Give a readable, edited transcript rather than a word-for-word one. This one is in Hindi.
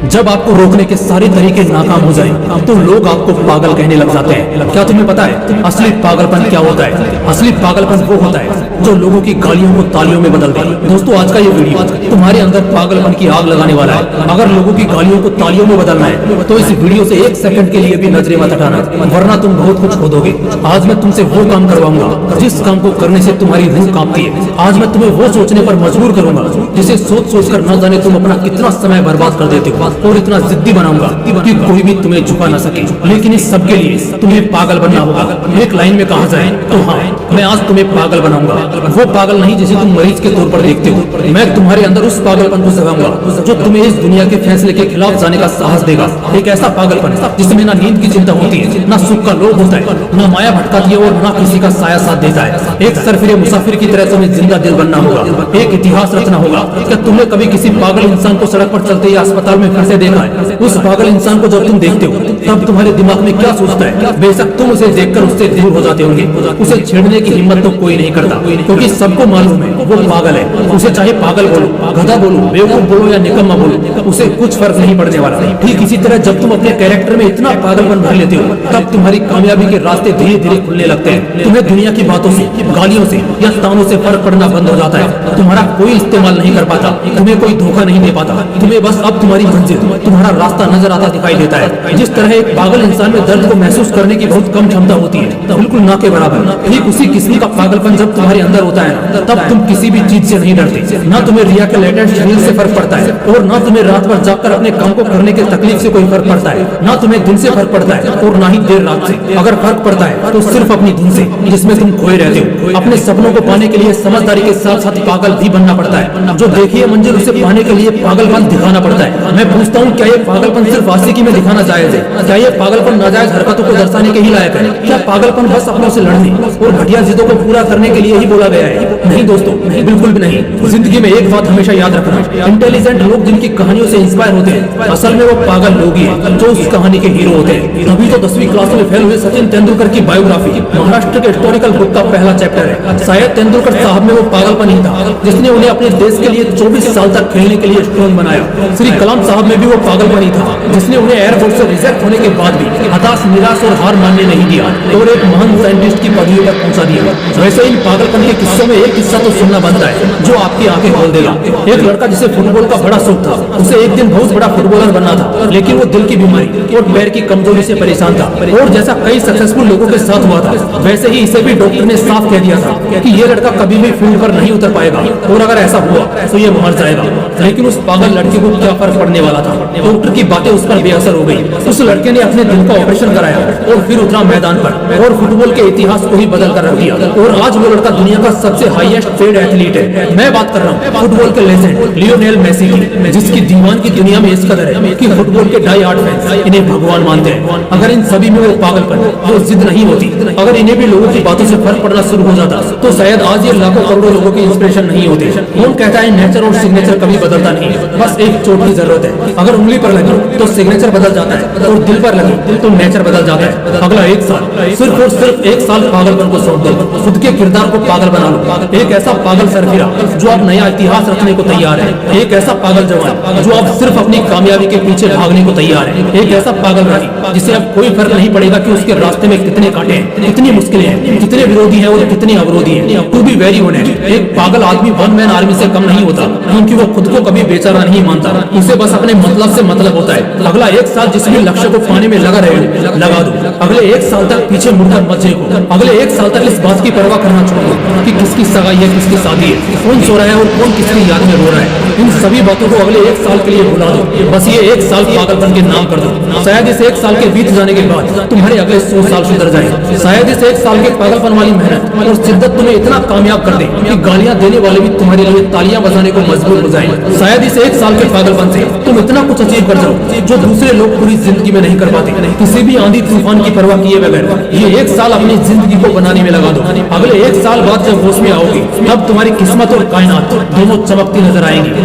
जब आपको रोकने के सारे तरीके नाकाम हो जाएं, तो लोग आपको पागल कहने लग जाते हैं। क्या तुम्हें पता है असली पागलपन क्या होता है? असली पागलपन वो होता है जो लोगों की गालियों को तालियों में बदल दे। दोस्तों, आज का ये वीडियो तुम्हारे अंदर पागलपन की आग लगाने वाला है। अगर लोगों की गालियों को तालियों में बदलना है तो इस वीडियो से एक सेकंड के लिए भी नजरें मत हटाना, वरना तुम बहुत कुछ खो दोगे। आज मैं तुमसे वो काम करवाऊंगा जिस काम को करने से तुम्हारी रूह कांपती है। आज मैं तुम्हें वो सोचने पर मजबूर करूंगा जिसे सोच सोच कर न जाने तुम अपना कितना समय बर्बाद कर देते हो, और इतना जिद्दी बनाऊंगा कि कोई भी तुम्हें झुका न सके। लेकिन इस सब के लिए तुम्हें पागल बनना होगा। एक लाइन में कहा जाए तो हाँ, मैं आज तुम्हें पागल बनाऊंगा। वो पागल नहीं जिसे तुम मरीज के तौर पर देखते हो। मैं तुम्हारे अंदर उस पागलपन को जगाऊंगा जो तुम्हें इस दुनिया के फैसले के खिलाफ जाने का साहस देगा। एक ऐसा पागलपन जिसमें ना नींद की चिंता होती है, ना सुख का लोभ होता है, ना माया भटकाती है, और ना किसी का साया साथ देता है। एक सरफिरे मुसाफिर की तरह तुम्हें जिंदा दिल बनना होगा। एक इतिहास रचना होगा। क्या तुमने कभी किसी पागल इंसान को सड़क पर चलते या अस्पताल में फिरते देखा है? उस पागल इंसान को जब तुम देखते हो तब तुम्हारे दिमाग में क्या सोचता है? बेशक तुम उसे देखकर उससे दूर हो जाते होंगे। उसे छेड़ने की हिम्मत तो कोई नहीं करता, क्योंकि सबको मालूम है वो पागल है। उसे चाहे पागल बोलो, गधा बोलो, बेवकूफ बोलो या निकम्मा बोलो, उसे कुछ फर्क नहीं पड़ने वाला। ठीक इसी तरह जब तुम अपने कैरेक्टर में इतना पागलपन भर लेते हो तब तुम्हारी कामयाबी के रास्ते धीरे धीरे खुलने लगते हैं। तुम्हें दुनिया की बातों से, गालियों से या तानों से फर्क पड़ना बंद हो जाता है। तुम्हारा कोई इस्तेमाल नहीं कर पाता, तुम्हें कोई धोखा नहीं दे पाता। तुम्हें बस अब तुम्हारी मंजिल, तुम्हारा रास्ता नजर आता दिखाई देता है। जिस तरह एक पागल इंसान में दर्द को महसूस करने की बहुत कम क्षमता होती है, बिल्कुल ना के बराबर, ठीक उसी किस्म का पागलपन जब तुम्हारे अंदर होता है तब तुम किसी भी चीज से नहीं डरते। ना तुम्हें रिया के लेटेस्ट रील से फर्क पड़ता है, और ना तुम्हें रात भर जाकर अपने काम को करने के तकलीफ से कोई फर्क पड़ता है। ना तुम्हें दिन से फर्क पड़ता है, और ना ही देर रात से। अगर फर्क पड़ता है तो सिर्फ अपनी धुन से, जिसमें तुम खोए रहते हो। अपने सपनों को पाने के लिए समझदारी के साथ साथ पागल भी बनना पड़ता है। जो देखिए मंजिल, उसे पाने के लिए पागलपन दिखाना पड़ता है। मैं पूछता हूँ, क्या ये पागलपन सिर्फ आशिकी में दिखाना जायज है? क्या ये पागलपन नाजायज हरकतों को दर्शाने के ही लायक है? क्या पागलपन बस अपनों से लड़ने और घटिया जिद्दों को पूरा करने के लिए ही बोला गया है? नहीं दोस्तों, बिल्कुल भी नहीं। जिंदगी में एक बात हमेशा याद रखना, इंटेलिजेंट लोग जिनकी कहानियों से इंस्पायर होते हैं, असल में वो पागल लोग ही हैं जो उस कहानी के हीरो होते हैं। तभी तो 10वीं क्लास में फेल हुए सचिन तेंदुलकर की बायोग्राफी महाराष्ट्र के हिस्टोरिकल बुक का पहला चैप्टर है। शायद तेंदुलकर साहब में वो पागलपन ही था जिसने उन्हें अपने देश के लिए 24 साल तक खेलने के लिए स्ट्रॉन्ग बनाया। श्री कलाम साहब में भी वो पागलपन ही था जिसने उन्हें एयरफोर्स से रिजेक्ट होने के बाद भी हताश, निराश और हार मानने नहीं दिया, और एक महान साइंटिस्ट की पदवी पर पहुंचा दिया। वैसे इन पागलपन के किस्सों में एक किस्सा तो सुनना बनता है जो आपकी आंखें खोल देगा। एक लड़का जिसे फुटबॉल का बड़ा शौक था, उसे एक दिन बहुत बड़ा फुटबॉलर बनना था, लेकिन वो दिल की बीमारी और पैर की कमजोरी से परेशान था। और जैसा कई सक्सेसफुल लोगों के साथ हुआ था, वैसे ही इसे भी डॉक्टर ने साफ कह दिया था कि ये लड़का कभी भी फील्ड पर नहीं उतर पाएगा, और अगर ऐसा हुआ तो ये मर जाएगा। लेकिन उस पागल लड़के को क्या फर्क पड़ने वाला था? डॉक्टर की बातें उस पर बेअसर हो गई। उस लड़के ने अपने दिल का ऑपरेशन कराया और फिर उतरा मैदान पर, और फुटबॉल के इतिहास को ही बदल कर रख दिया। और आज वो लड़का दुनिया का सबसे हाईएस्ट पेड एथलीट है। मैं बात कर रहा हूँ फुटबॉल के लेजेंड लियोनेल मेसी की, जिसकी दीवान की दुनिया में इस कदर है कि फुटबॉल के डाई हार्ड फैंस इन्हें भगवान मानते हैं। अगर इन सभी में वो पागलपन, वो जिद नहीं होती, अगर इन्हें भी लोगों की बातों से फर्क पड़ना शुरू हो जाता, तो शायद आज ये लाखों करोड़ों लोगों की इंस्पिरेशन नहीं होती। कौन कहता है नेचर और सिग्नेचर कभी बदलता नहीं, बस एक चोट की जरूरत है। अगर उंगली पर लगी तो सिग्नेचर बदल जाता है, और दिल पर लगी तो नेचर बदल जाता है। अगला एक साल, सिर्फ और सिर्फ एक साल पागलपन को सौंप दो, खुद के किरदार को पागल बना लो। एक ऐसा पागल सरफिरा जो आप नया इतिहास रचने को तैयार है। एक ऐसा पागल जवान जो आप सिर्फ अपनी कामयाबी के पीछे भागने को तैयार है। एक ऐसा पागल राही जिसे अब कोई फर्क नहीं पड़ेगा कि उसके रास्ते में कितने कांटे हैं, कितनी मुश्किलें हैं, कितने विरोधी हैं और कितने अवरोधी हैं। टू बी वेरी ऑनेस्ट, एक पागल आदमी वन मैन आर्मी से कम नहीं होता, क्योंकि वो खुद को कभी बेचारा नहीं मानता। उसे बस अपने मतलब से मतलब होता है। अगला एक साल जिस भी लक्ष्य को पाने में लगा रहे हो, लगा दो। अगले एक साल तक पीछे मुड़कर मत देखो। अगले एक साल तक इस बात की परवाह करना छोड़ो कि किसकी सगाई है, किसकी शादी है, कौन सो रहा है और कौन किसकी याद में रो रहा है। इन सभी बातों को अगले एक साल के लिए भुला दो। बस ये एक साल पागलपन के नाम कर दो। शायद इस एक साल के बीत जाने के बाद तुम्हारे अगले 100 साल सुधर जाए। शायद इस एक साल के पागलपन वाली मेहनत और शिद्दत तुम्हें इतना कामयाब कर दे कि गालियां देने वाले भी तुम्हारे लिए तालियां बजाने को मजबूर हो जाए। शायद इस एक साल के पागलपन से तुम इतना कुछ अचीव कर जाओ जो दूसरे लोग पूरी जिंदगी में नहीं कर पाते। किसी भी आंधी तूफान की परवाह किए बगैर ये एक साल अपनी जिंदगी को बनाने में लगा दो। अगले एक साल बाद जब होश में आओगे तब तुम्हारी किस्मत और कायनात दोनों चमकती नजर आएंगी।